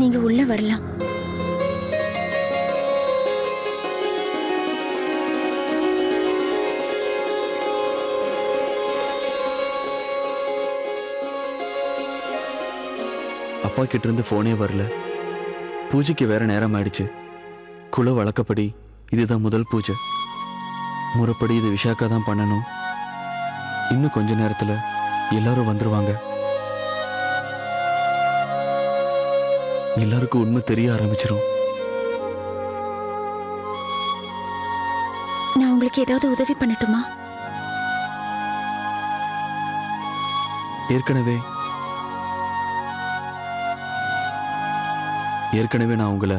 நீங்க உள்ள வரலாம். அப்பா கிட்ட இருந்து போனே வரல. பூஜைக்கு வேற நேரம் ஆயிடுச்சு. குல வழக்கப்படி இதுதான் முதல் பூஜை. முறைப்படி இது விஷாக்கா தான் பண்ணணும். இன்னும் கொஞ்ச நேரத்துல எல்லாரும் வந்துருவாங்க. எல்லாருக்கும் உண்மை தெரிய ஆரம்பிச்சிரும். நான் உங்களுக்கு ஏதாவது உதவி பண்ணட்டுமா? ஏற்கனவே நான் உங்களை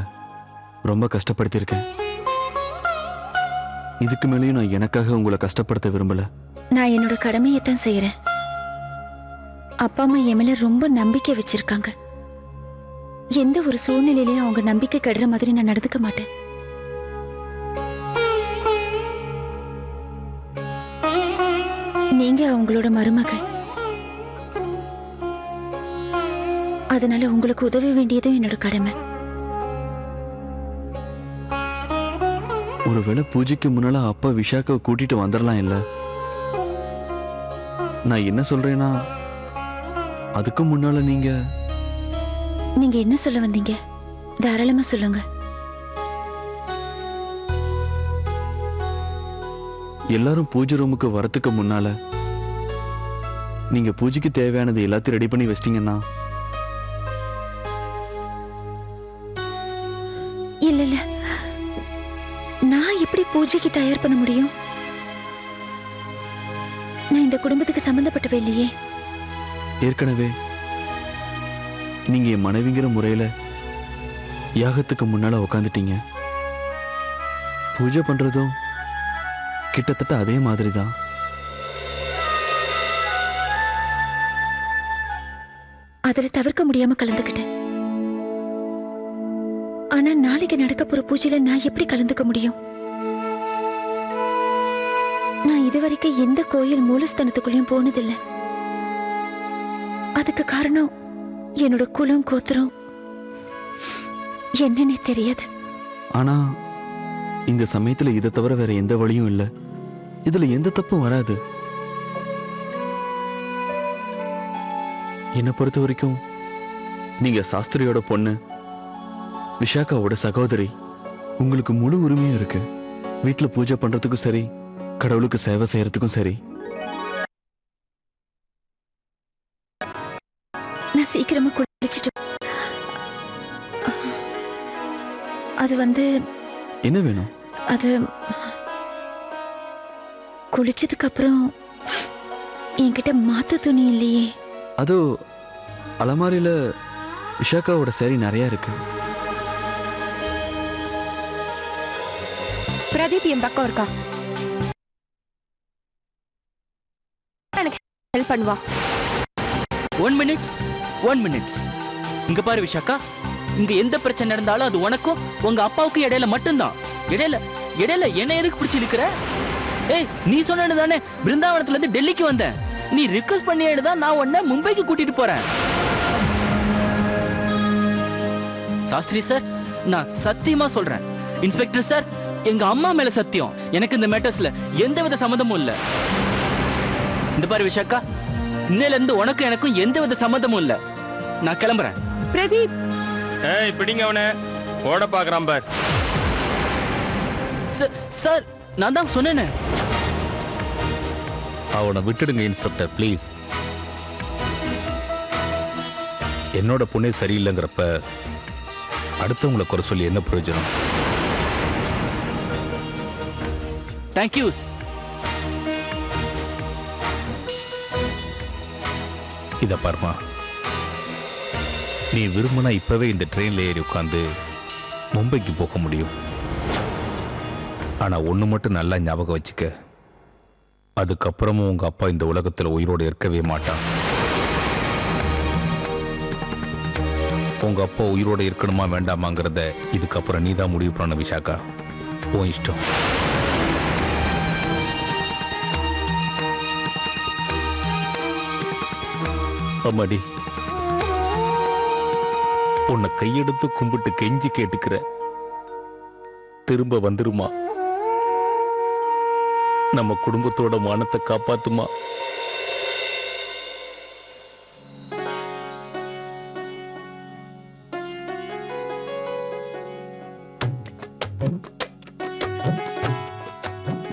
ரொம்ப கஷ்டப்படுத்தியிருக்கேன். இதுக்கு மேலேயும் நான் எனக்காக உங்களை கஷ்டப்படுத்த விரும்பல. நான் என்னோட கடமையைத்தான் செய்யறேன். அப்பா அம்மா என் மேல ரொம்ப நம்பிக்கை வச்சிருக்காங்க. எந்த ஒரு சூழ்நிலையிலையும் அவங்க நம்பிக்கை கெடுற மாதிரி நான் நடந்துக்க மாட்டேன். நீங்க அவங்களோட மருமக. அதனால உங்களுக்கு உதவ வேண்டியதும் என்னோட கடமை. ஒருவேளை பூஜைக்கு முன்னால அப்பா விஷாக்காவை கூட்டிட்டு வந்துடலாம் இல்ல? நான் என்ன சொல்றேன்னா, அதுக்கு முன்னால நீங்க என்ன சொல்ல வந்தீங்க? தாராளமா சொல்லுங்க. எல்லாரும் பூஜை ரூமுக்கு வரத்துக்கு முன்னால நீங்க பூஜைக்கு தேவையானது எல்லாத்தையும் ரெடி பண்ணி வச்சிட்டீங்கன்னா. இல்ல இல்ல, நான் எப்படி பூஜைக்கு தயார் பண்ண முடியும்? நான் இந்த குடும்பத்துக்கு சம்பந்தப்பட்டவே இல்லையே. ஏற்கனவே நீங்க என் மனைவிங்கிற முறையில யாகத்துக்கு முன்னால உக்காந்துட்டீங்க. பூஜை பண்றதும் கிட்டத்தட்ட அதே மாதிரிதான். அதுல தவிர்க்க முடியாம கலந்துக்கிட்டேன். ஆனா நாளைக்கு நடக்க போற பூஜையில நான் எப்படி கலந்துக்க முடியும்? நான் இதுவரைக்கும் எந்த கோயில் மூலஸ்தானத்துக்குள்ளயும் போனதில்லை. அதுக்கு காரணம் என்னோட குலம் கோத்திரம் என்னன்னே தெரியாது. ஆனா இந்த சமயத்துல இதை தவிர வேற எந்த வழியும் இல்லை. இதுல எந்த தப்பும் வராது. என்னை பொறுத்த வரைக்கும் நீங்க சாஸ்திரியோட பொண்ணு, விஷாக்காவோட சகோதரி. உங்களுக்கு முழு உரிமையும் இருக்கு. வீட்டுல பூஜை பண்றதுக்கும் சரி, கடவுளுக்கு சேவை செய்யறதுக்கும் சரி. நான் சீக்கிரமா குளிச்சுட்டு அது என்ன வேணும்? அது குளிச்சதுக்கு அப்புறம் என்கிட்ட மாத்து துணி இல்லையே. அதோ அலமாரியில விஷாக்காவோட சேரி நிறைய இருக்கு. பிரதீப் என் பக்கம் இருக்கா? எனக்கு ஹெல்ப் பண்ணுவா. 1 minute. இங்க பாரு விஷாக்கா, இங்க எந்த பிரச்சனை நடந்தாலும் அது உனக்கும் உங்க அப்பாவுக்கும் இடையில மட்டும்தான். இடையில என்ன எதுக்கு பிடிச்சி இருக்கிற? ஏய், நீ சொன்னது தானே பிருந்தாவனத்துல இருந்து டெல்லிக்கு வந்தேன். நீ ரிக்வெஸ்ட் பண்ணியேதான் நான் உன்னை மும்பைக்கு கூட்டிட்டு போறேன். சாஸ்திரி சார், நான் சத்தியமா சொல்றேன். இன்ஸ்பெக்டர் சார், எங்க அம்மா மேல சத்தியம், எனக்கு இந்த மேட்டர்ஸ்ல எந்தவித சம்மந்தமும் இல்ல. இந்த பாரு விஷாக்கா, இன்னையில இருந்து உனக்கு எனக்கும் எந்தவித சம்மந்தமும் இல்ல. நான் கிளம்புறேன். பிரதீப், ஏய் பிடிங்க அவனை, ஓட பாக்குறான் பார். சார், நான் தான் சொன்னேனே. அவனை விட்டுடுங்க இன்ஸ்பெக்டர் ப்ளீஸ். என்னோட பொண்ணே சரியில்லைங்கிறப்ப அடுத்தவங்களை குறை சொல்லி என்ன பிரயோஜனம்? தேங்க்யூ. இத பார்மா, நீ விரும்பினா இப்பவே இந்த ட்ரெயின்ல ஏறி உட்காந்து மும்பைக்கு போக முடியும். ஆனா ஒண்ணு மட்டும் நல்லா ஞாபகம் வச்சுக்க, அதுக்கப்புறமும் உங்க அப்பா இந்த உலகத்துல உயிரோடு இருக்கவே மாட்டான். உங்க அப்பா உயிரோடு இருக்கணுமா வேண்டாமாங்கிறத இதுக்கப்புறம் நீதான் முடிவு பண்ண விஷாக்கா. உன் இஷ்டம். அம்மாடி, உன்னை கையெடுத்து கும்பிட்டு கெஞ்சி கேட்டுக்கிற, திரும்ப வந்துருமா. நம்ம குடும்பத்தோட மானத்தை காப்பாத்துமா.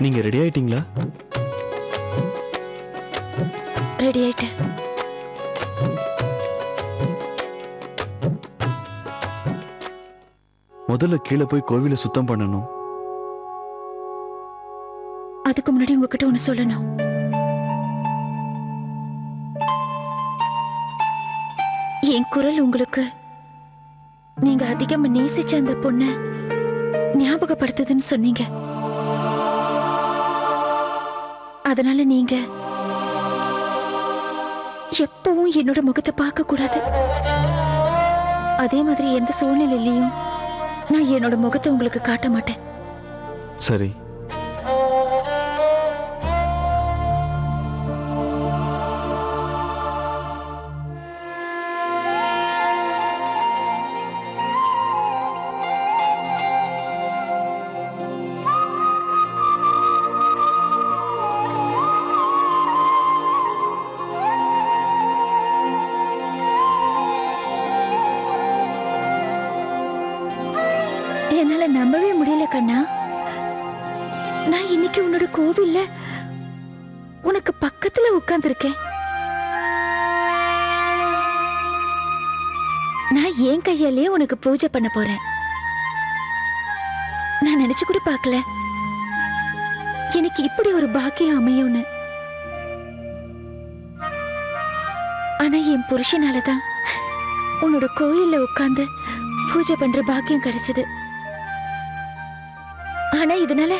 நீங்க ரெடி ஆயிட்டீங்களா? ரெடி ஆயிட்டேன். முதல்ல கீழே போய் கோவிலை சுத்தம் பண்ணணும். அதுக்கு முன்னாடி உங்ககிட்ட ஒண்ணு சொல்லணும். என் குரல் உங்களுக்கு நீங்க அதிகமா நேசிச்ச அந்த பொண்ண ஞாபகப்படுத்துதுன்னு சொன்னீங்க. அதனால நீங்க எப்பவும் என்னோட முகத்தை பார்க்க கூடாது. அதே மாதிரி எந்த சூழ்நிலையிலையும் நான் என்னோட முகத்தை உங்களுக்கு காட்ட மாட்டேன். சரி. என்னால நம்பவே முடியல கண்ணா. நான் இன்னைக்கு உன்னோட கோவில்ல உனக்கு பக்கத்துல உட்கார்ந்திருக்கேன். நான் என் கையாலே உனக்கு பூஜை பண்ண போறேன். நான் நினைச்சு கூட பார்க்கல எனக்கு இப்படி ஒரு பாக்கியம் அமையும்னு. ஆனா என் புருஷனாலதான் உன்னோட கோயில்ல உட்கார்ந்து பூஜை பண்ற பாக்கியம் கிடைச்சது. ஆனா இதனால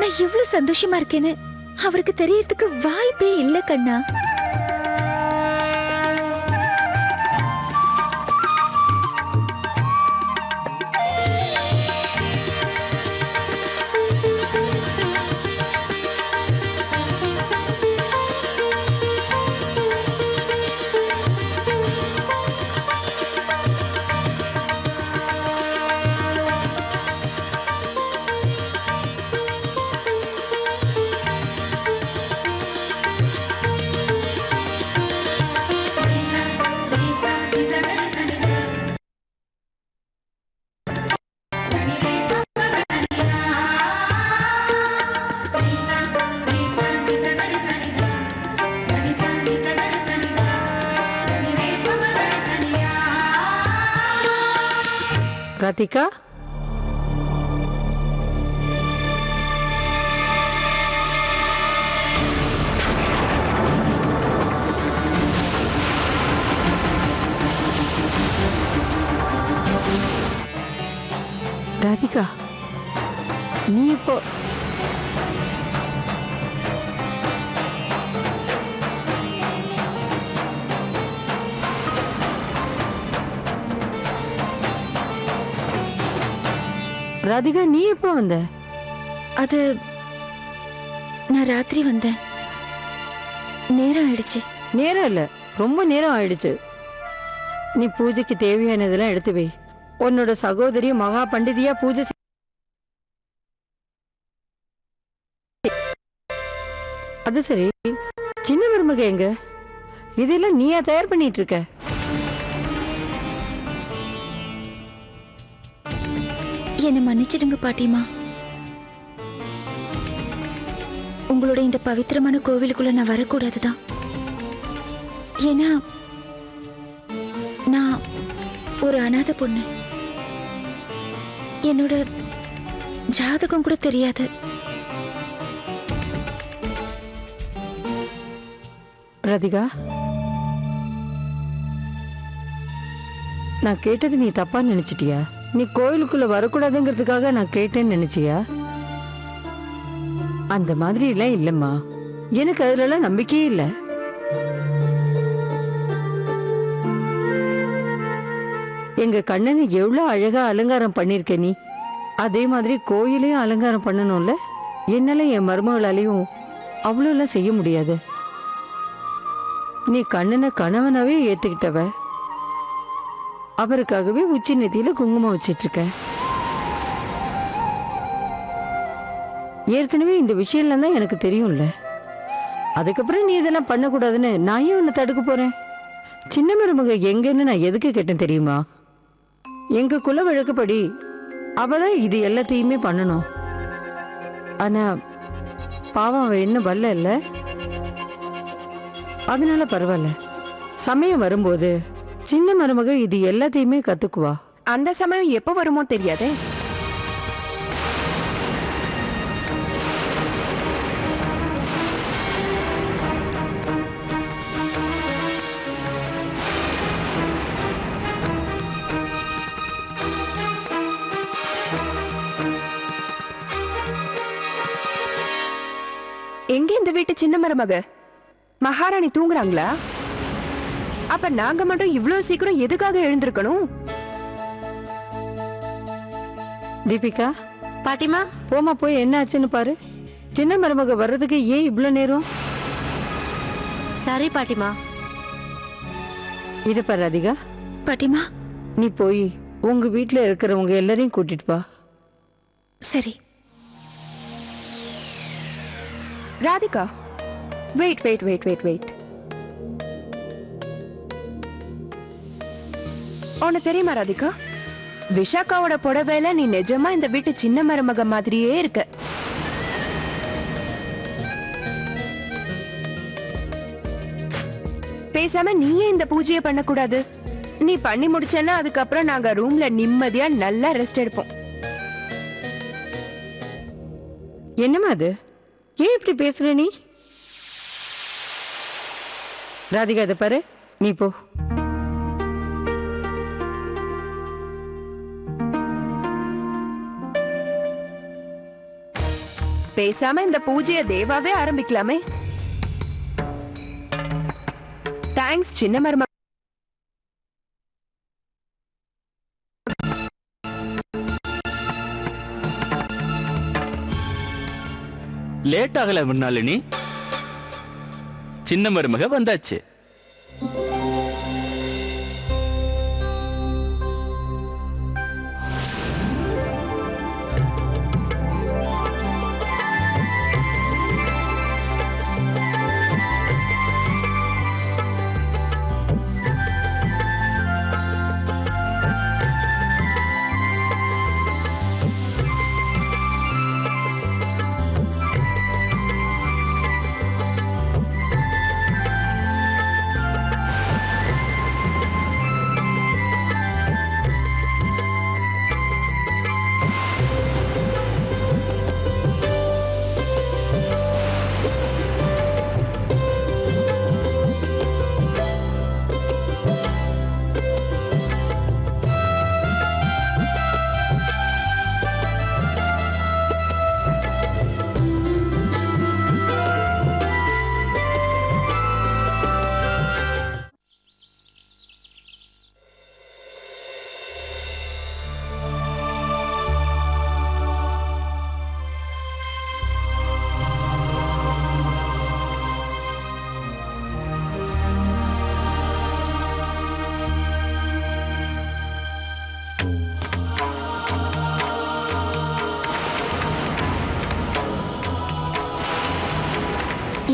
நான் எவ்வளவு சந்தோஷமா இருக்கேன்னு அவருக்கு தெரியறதுக்கு வாய்ப்பே இல்ல கண்ணா. ராதிகா, ராதிகா, நீ இப்போ ராதிகா நீ எப்போ வந்த? அது நான் ராத்திரி வந்தேன். நேரம் ஆயிடுச்சு. நேரம் இல்ல, ரொம்ப நேரம் ஆயிடுச்சு. நீ பூஜைக்கு தேவையானதெல்லாம் எடுத்து வை. உன்னோட சகோதரி மகா பண்டிதியா பூஜை அது சரி, சின்ன மருமக எங்க? இதெல்லாம் நீயா தயார் பண்ணிட்டு இருக்க? என்னை மன்னிச்சிடுங்க பாட்டிமா. உங்களோட இந்த பவித்திரமான கோவிலுக்குள்ள நான் வரக்கூடாதுதான். ஏன்னா நான் ஒரு அனாதை பொண்ணு. என்னோட ஜாதகம் கூட தெரியாது. ராதிகா, நான் கேட்டது நீ தப்பா நினைச்சிட்டியா? நீ கோயிலுக்குள்ள வரக்கூடாதுங்கிறதுக்காக நான் கேட்டேன்னு நினைச்சியா? அந்த மாதிரி எல்லாம் இல்லம்மா. எனக்கு அதுல எல்லாம் நம்பிக்கையே இல்லை. எங்க கண்ணனை எவ்வளவு அழகா அலங்காரம் பண்ணிருக்க நீ. அதே மாதிரி கோயிலையும் அலங்காரம் பண்ணணும்ல. என்னால என் மருமகளாலையும் அவ்வளோ எல்லாம் செய்ய முடியாது. நீ கண்ணனை கணவனாவே ஏத்துக்கிட்டவ. அவருக்காகவே உச்சி நெத்தியில குங்குமம் வச்சிட்டு இருக்கேன். ஏற்கனவே இந்த விஷயம்லாம் தான் எனக்கு தெரியும்ல. அதுக்கப்புறம் நீ இதெல்லாம் பண்ணக்கூடாதுன்னு நான் ஏன் உன்னை தடுக்க போறேன்? சின்ன மருமக எங்கன்னு நான் எதுக்கு கேட்டேன் தெரியுமா? எங்க குல வழக்கப்படி அவதான் இது எல்லாத்தையுமே பண்ணணும். ஆனா பாவம் அவ என்ன வல்ல இல்ல, அதனால பரவாயில்ல. சமயம் வரும்போது சின்ன மருமக இது எல்லாத்தையுமே கத்துக்குவா. அந்த சமயம் எப்போ வருமோ தெரியாதே. எங்க இந்த வீட்டு சின்ன மருமக? மகாராணி தூங்குறாங்களா? அப்ப நாங்க மட்டும் இவ்வளவு சீக்கிரம் எதுக்காக எழுந்திருக்கணும்? தீபிகா, பாட்டிமா, போமா போய் என்ன ஆச்சுன்னு பாரு. சின்ன மருமக வர்றதுக்கு ஏன் இவ்வளவு நேரம்? சரி பாட்டிமா. இத பாரு ராதிகா, பாட்டிமா. நீ போய் உங்க வீட்டுல இருக்கிறவங்க எல்லாரையும் கூட்டிட்டு வா. சரி. Radhika, wait wait wait wait wait. உனக்கு தெரியுமா ராதிகா, விஷாக்காவோட புடவையில நீ நிஜமா இந்த வீட்டு சின்ன மருமக மாதிரியே இருக்க. பேசாம நீயே இந்த பூஜையை பண்ணக்கூடாது? நீ பண்ணி முடிச்சேன்னா அதுக்கப்புறம் நாங்க ரூம்ல நிம்மதியா நல்லா ரெஸ்ட் எடுப்போம். என்னம்மா அது? ஏன் இப்படி பேசுற நீ? ராதிகா, இதை பாரு, நீ போ. பேசாம இந்த பூஜையை தேவாவே ஆரம்பிக்கலாமே. தேங்க்ஸ் சின்ன மருமக. லேட் ஆகல முன்னாலினி, சின்ன மருமக வந்தாச்சு.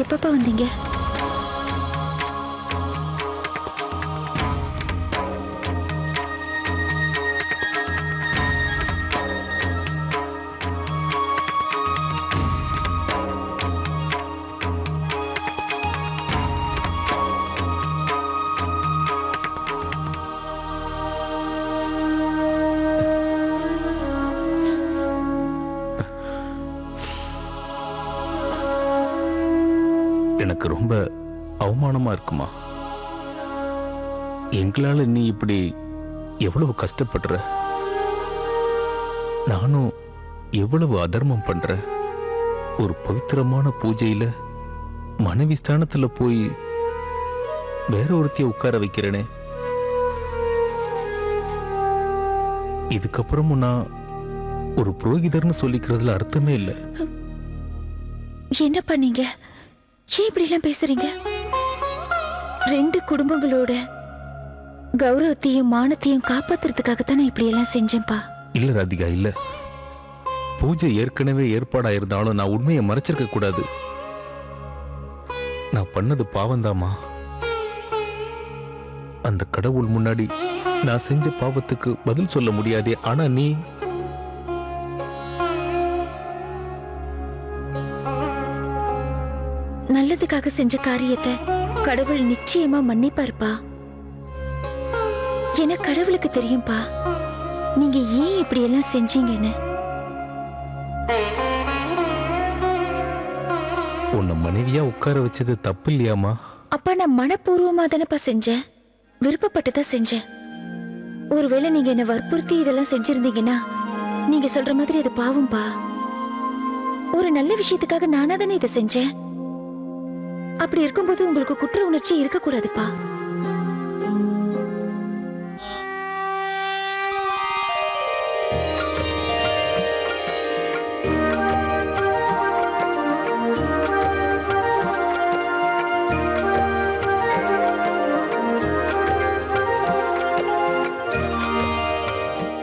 எப்பப்பா வந்தீங்க? எனக்கு ரொம்ப அவமானமா இருக்குமா? எங்களால நீ இப்படி எவ்வளவு கஷ்டப்படுற, நானும் எவ்வளவு அதர்மம் பண்ற. ஒரு பவித்திரமான பூஜையில மனைவி ஸ்தானத்துல போய் வேற ஒருத்திய உட்கார வைக்கிறேனே. இதுக்கப்புறமும் நான் ஒரு புரோகிதர்னு சொல்லிக்கிறதுல அர்த்தமே இல்லை. என்ன பண்ணீங்க? ஏன் இப்படி எல்லாம் பேசுறீங்க? 2 குடும்பங்களோட கௌரவத்தையும் மானத்தையும் காப்பாத்துறதுக்காகத்தான் நான் இப்படி எல்லாம் செஞ்சேன்ப்பா. இல்ல ராதிகா, இல்ல. பூஜை ஏற்கனவே ஏற்பாடா இருந்தாலும் நான் உண்மையை மறைச்சிருக்க கூடாது. நான் பண்ணது பாவந்தாமா. அந்த கடவுள் முன்னாடி நான் செஞ்ச பாவத்துக்கு பதில் சொல்ல முடியாதே. ஆனா நீ நல்லதுக்காக செஞ்ச காரியத்தை கடவுள் நிச்சயமா மன்னிப்பாருப்பா. ஏன்னா கடவுளுக்கு தெரியும்பா நீங்க ஏன் இப்படி எல்லாம் செஞ்சீங்கன்னு. உன்னை மனைவியா உட்கார வச்சது தப்பு இல்லையாமா? அப்பா நான் மனப்பூர்வமா தானப்பா செஞ்சேன், விருப்பப்பட்டுதான் செஞ்சேன். ஒருவேளை நீங்க என்ன வற்புறுத்தி இதெல்லாம் செஞ்சிருந்தீங்கன்னா நீங்க சொல்ற மாதிரி அது பாவம்பா. ஒரு நல்ல விஷயத்துக்காக நானா தானே இதை செஞ்சேன். அப்படி இருக்கும்போது உங்களுக்கு குற்ற உணர்ச்சி இருக்கக்கூடாதுப்பா.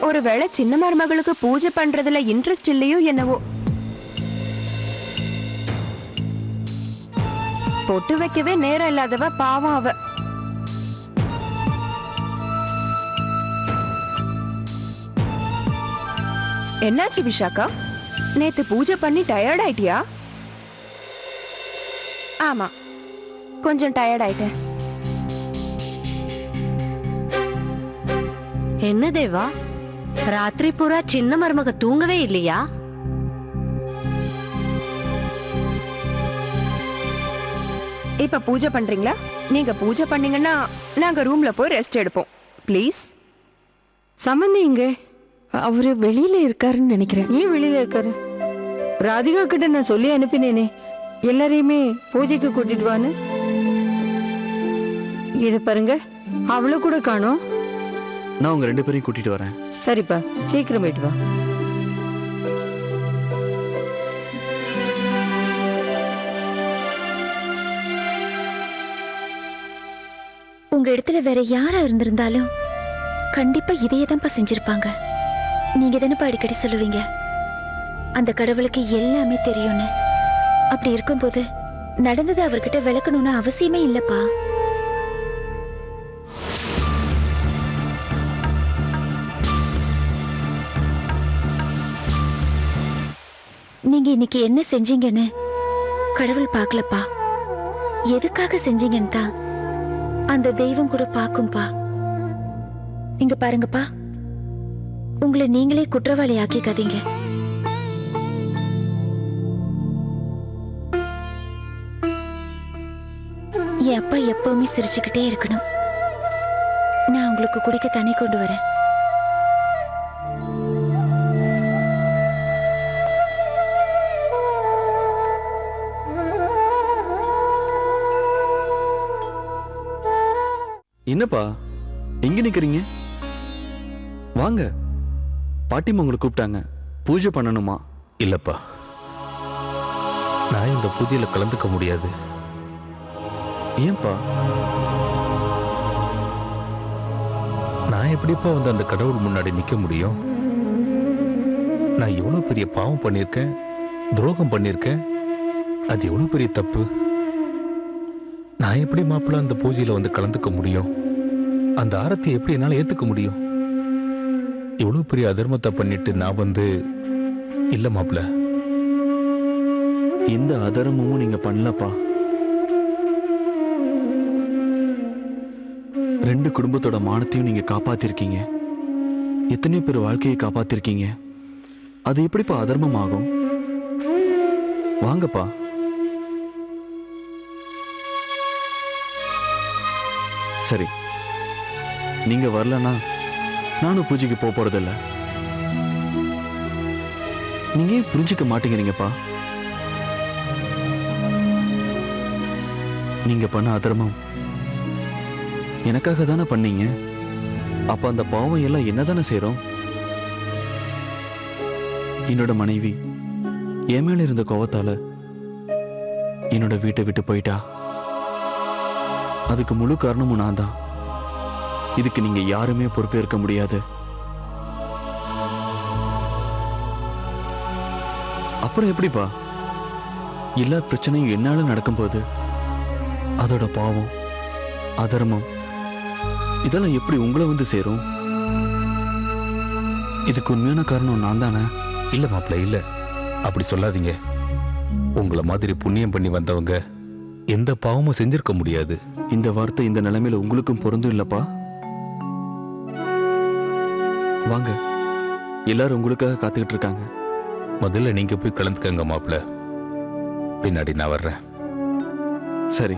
ஒருவேளை சின்ன மருமகளுக்கு பூஜை பண்றதுல இன்ட்ரெஸ்ட் இல்லையோ என்னவோ. பொட்டு வைக்கவே நேரம் இல்லாதவ பாவம் அவ. என்னாச்சு விஷாக்கா, நேத்து பூஜை பண்ணி டயர்ட் ஆயிட்டியா? ஆமா, கொஞ்சம் டயர்ட் ஆயிட்டேன். என்ன தேவா, ராத்திரி பூரா சின்ன மருமக தூங்கவே இல்லையா? இப்ப பூஜை பண்றீங்களா? நீங்க பூஜை பண்ணீங்கன்னா நாங்க ரூம்ல போய் ரெஸ்ட் எடுப்போம். ப்ளீஸ். சம்பந்தி இங்க அவரு வெளியில இருக்காருன்னு நினைக்கிறேன். ஏன் வெளியில இருக்காரு? ராதிகா கிட்ட நான் சொல்லி அனுப்பினேனே எல்லாரையுமே பூஜைக்கு கூட்டிட்டு வான்னு. இது பாருங்க, அவளை கூட காணோம். நான் உங்க 2 பேரையும் கூட்டிட்டு வரேன். சரிப்பா, சீக்கிரம் போயிட்டு வா. உங்க இடத்துல வேற யாரா இருந்திருந்தாலும் கண்டிப்பா இதையே தான்ப்பா செஞ்சிருப்பாங்க. நீங்க தானப்பா அடிக்கடி சொல்லுவீங்க அந்த கடவுளுக்கு எல்லாமே தெரியும்னு. அப்படி இருக்கும்போது நடந்தது அவர்கிட்ட விளக்கணும்னு அவசியமே இல்லப்பா. நீங்க இன்னைக்கு என்ன செஞ்சீங்கன்னு கடவுள் பார்க்கலப்பா, எதுக்காக செஞ்சீங்கன்னு தான் அந்த தெய்வம் கூட பார்க்கும்பா. இங்க பாருங்கப்பா, உங்களை நீங்களே குற்றவாளி ஆக்கிக்காதீங்க. என் அப்பா எப்பவுமே சிரிச்சுக்கிட்டே இருக்கணும். நான் உங்களுக்கு குடிக்க தண்ணி கொண்டு வரேன். என்னப்பா எங்க நிக்கிறீங்க? வாங்க, பாட்டிமா உங்களை கூப்பிட்டாங்க. பூஜை பண்ணணுமா? இல்லப்பா, நான் இந்த பூஜையில கலந்துக்க முடியாது. ஏன்பா? நான் எப்படிப்பா வந்து அந்த கடவுள் முன்னாடி நிக்க முடியும்? நான் எவ்வளவு பெரிய பாவம் பண்ணியிருக்கேன், துரோகம் பண்ணியிருக்கேன். அது எவ்வளவு பெரிய தப்பு. நான் எப்படி மாப்பிள்ள அந்த பூஜையில வந்து கலந்துக்க முடியும்? அந்த ஆரத்தியை எப்படி என்னால ஏத்துக்க முடியும்? இவ்வளவு பெரிய அதர்மத்தை பண்ணிட்டு நான் வந்து இல்ல மாப்பிள்ள. எந்த அதர்மமும் நீங்க பண்ணலப்பா. 2 குடும்பத்தோட மானத்தையும் நீங்க காப்பாத்திருக்கீங்க. எத்தனையோ பேர் வாழ்க்கையை காப்பாத்திருக்கீங்க. அது எப்படிப்பா அதர்மம் ஆகும்? வாங்கப்பா. சரி, நீங்க வரலன்னா நானும் பூஜைக்கு போறதில்ல. நீங்க ஏன் புரிஞ்சுக்க மாட்டேங்கிறீங்கப்பா? நீங்க பண்ண அதர்மம் எனக்காக தானே பண்ணீங்க. அப்ப அந்த பாவம் எல்லாம் என்னதானே செய்றோம்? என்னோட மனைவி என் மேல இருந்த கோவத்தால என்னோட வீட்டை விட்டு போயிட்டா. அதுக்கு முழு காரணமும் நான் தான். இதுக்கு நீங்க யாருமே பொறுப்பேற்க முடியாது. அப்புறம் எப்படிப்பா எல்லா பிரச்சனையும் என்னால நடக்கும்போது அதோட பாவம், அதர்மம் இதெல்லாம் எப்படி உங்களை வந்து சேரும்? இதுக்கு உண்மையான காரணம் நான் தானே? இல்ல மாப்பிள்ள, இல்ல, அப்படி சொல்லாதீங்க. உங்களை மாதிரி புண்ணியம் பண்ணி வந்தவங்க எந்த பாவமும் செஞ்சிருக்க முடியாது. இந்த வார்த்தை இந்த நிலைமையில உங்களுக்கும் பொருந்தும் இல்லப்பா. வாங்க, எல்லாரும் உங்களுக்காக காத்துக்கிட்டு இருக்காங்க. முதல்ல நீங்க போய் கலந்துக்கங்க மாப்பிள்ள, பின்னாடி நான் வர்றேன். சரி.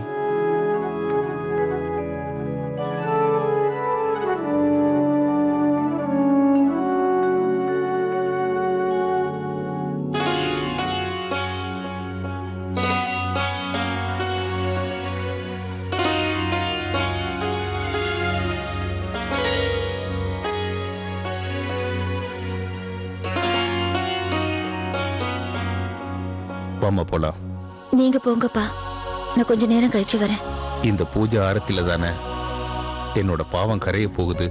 வாமா போலாம். நீங்க போங்கப்பா, நான் கொஞ்ச நேரம் கழிச்சு வரேன். இந்த பூஜை ஆரத்தில தானே என்னோட பாவம் கரைய போகுது.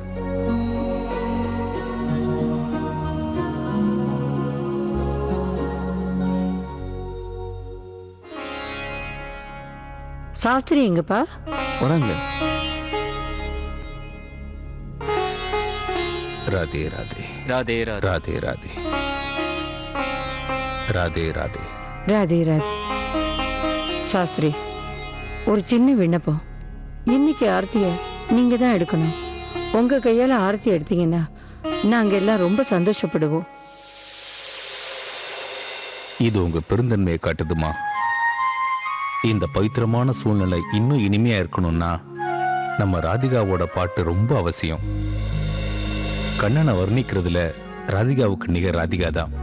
சாஸ்திரி எங்கப்பா? வராங்க. ராதே ராதே ராதே ராதே ராதே ராதே ராதே ராதே ராதே ராதே. சாஸ்திரி, ஒரு சின்ன விண்ணப்பம். இன்னைக்கு ஆர்த்தியை நீங்க தான் எடுக்கணும். உங்க கையால ஆர்த்தி எடுத்தீங்கன்னா நாங்க எல்லாம் ரொம்ப சந்தோஷப்படுவோம். இது உங்க பெருந்தன்மையை காட்டுதுமா. இந்த பவித்திரமான சூழ்நிலை இன்னும் இனிமையா இருக்கணும்னா நம்ம ராதிகாவோட பாட்டு ரொம்ப அவசியம். கண்ணனை வர்ணிக்கிறதுல ராதிகாவுக்கு நிகர் ராதிகா தான்.